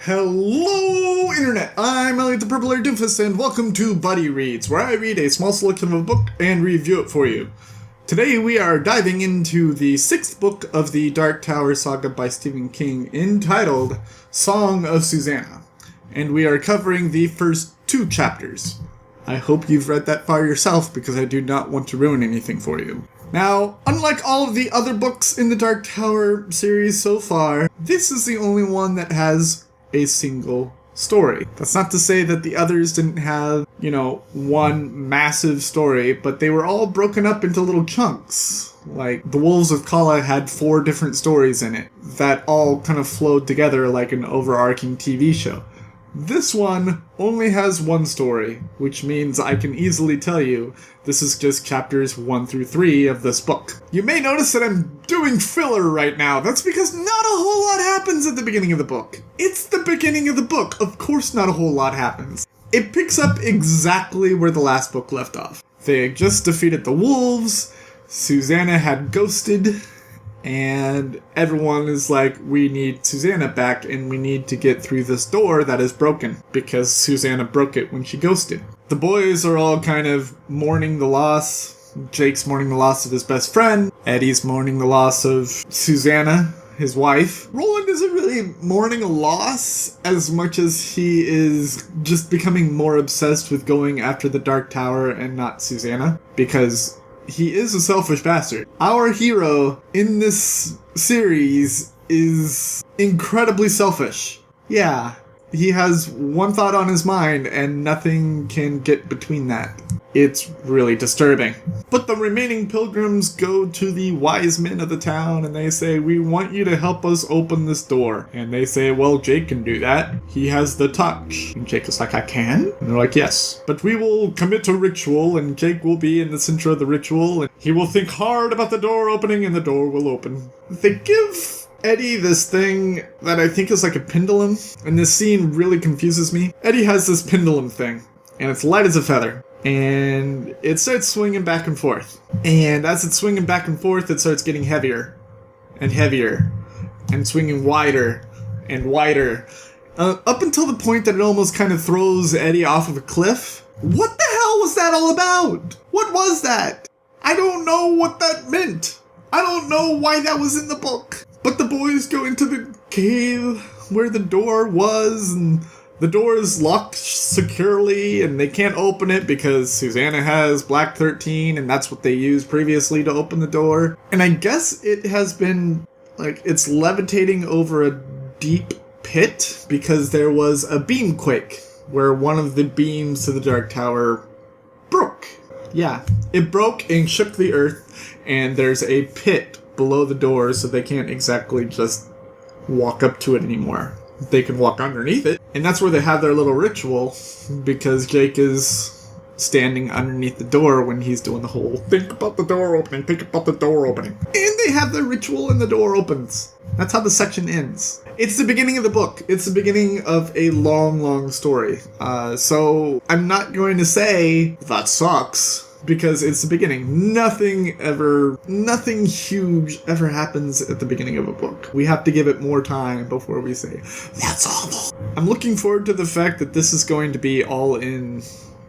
Hello, Internet! I'm Elliot the Purple Hair Doofus, and welcome to Buddy Reads, where I read a small selection of a book and review it for you. Today we are diving into the 6th book of the Dark Tower saga by Stephen King, entitled Song of Susannah, and we are covering the first 2 chapters. I hope you've read that far yourself, because I do not want to ruin anything for you. Now, unlike all of the other books in the Dark Tower series so far, this is the only one that has a single story. That's not to say that the others didn't have, one massive story, but they were all broken up into little chunks. Like, The Wolves of Kala had 4 different stories in it that all kind of flowed together like an overarching TV show. This one only has 1 story, which means I can easily tell you this is just chapters 1 through 3 of this book. You may notice that I'm doing filler right now. That's because not a whole lot happens at the beginning of the book. It's the beginning of the book. Of course not a whole lot happens. It picks up exactly where the last book left off. They had just defeated the wolves, Susannah had ghosted, and everyone is like, we need Susannah back and we need to get through this door that is broken because Susannah broke it when she ghosted. The boys are all kind of mourning the loss. Jake's mourning the loss of his best friend. Eddie's mourning the loss of Susannah, his wife. Roland isn't really mourning a loss as much as he is just becoming more obsessed with going after the Dark Tower and not Susannah, because he is a selfish bastard. Our hero in this series is incredibly selfish. Yeah, he has one thought on his mind and nothing can get between that. It's really disturbing. But the remaining pilgrims go to the wise men of the town and they say, we want you to help us open this door. And they say, well, Jake can do that. He has the touch. And Jake is like, I can? And they're like, yes. But we will commit a ritual and Jake will be in the center of the ritual and he will think hard about the door opening and the door will open. They give Eddie this thing that I think is like a pendulum. And this scene really confuses me. Eddie has this pendulum thing and it's light as a feather. And it starts swinging back and forth. And as it's swinging back and forth, it starts getting heavier and heavier and swinging wider and wider. Up until the point that it almost kind of throws Eddie off of a cliff. What the hell was that all about? What was that? I don't know what that meant. I don't know why that was in the book. But the boys go into the cave where the door was, and the door is locked securely, and they can't open it because Susannah has Black 13, and that's what they used previously to open the door. And I guess it has been, it's levitating over a deep pit because there was a beam quake where one of the beams to the Dark Tower broke. Yeah, it broke and shook the earth, and there's a pit below the door, so they can't exactly just walk up to it anymore. They can walk underneath it. And that's where they have their little ritual, because Jake is standing underneath the door when he's doing the whole think about the door opening, think about the door opening. And they have their ritual and the door opens. That's how the section ends. It's the beginning of the book. It's the beginning of a long, long story. So I'm not going to say that sucks, because it's the beginning. Nothing huge ever happens at the beginning of a book. We have to give it more time before we say, that's awful. I'm looking forward to the fact that this is going to be all in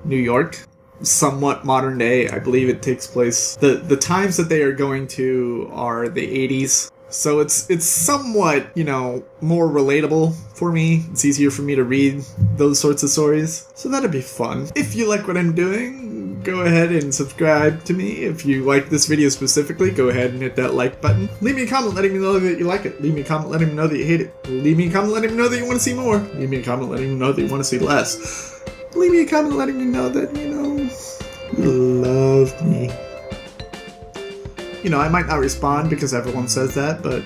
New York. Somewhat modern day. I believe it takes place. The times that they are going to are the 80s. So it's somewhat, more relatable for me. It's easier for me to read those sorts of stories. So that'd be fun. If you like what I'm doing, go ahead and subscribe to me. If you like this video specifically, go ahead and hit that like button. Leave me a comment letting me know that you like it. Leave me a comment letting me know that you hate it. Leave me a comment letting me know that you want to see more. Leave me a comment letting me know that you want to see less. Leave me a comment letting me know that, you love me. I might not respond because everyone says that, but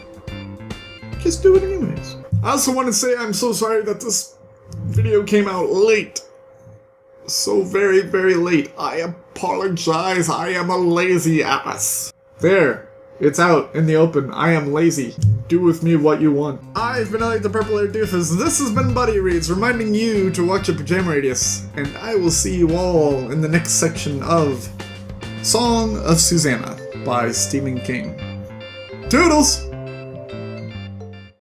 just do it anyways. I also want to say I'm so sorry that this video came out late. So very, very late. I apologize. I am a lazy ass. There. It's out in the open. I am lazy. Do with me what you want. I've been Elliot the Purple Hair Doofus. This has been Buddy Reads, reminding you to watch your Pajama Radius. And I will see you all in the next section of Song of Susannah by Stephen King. Toodles!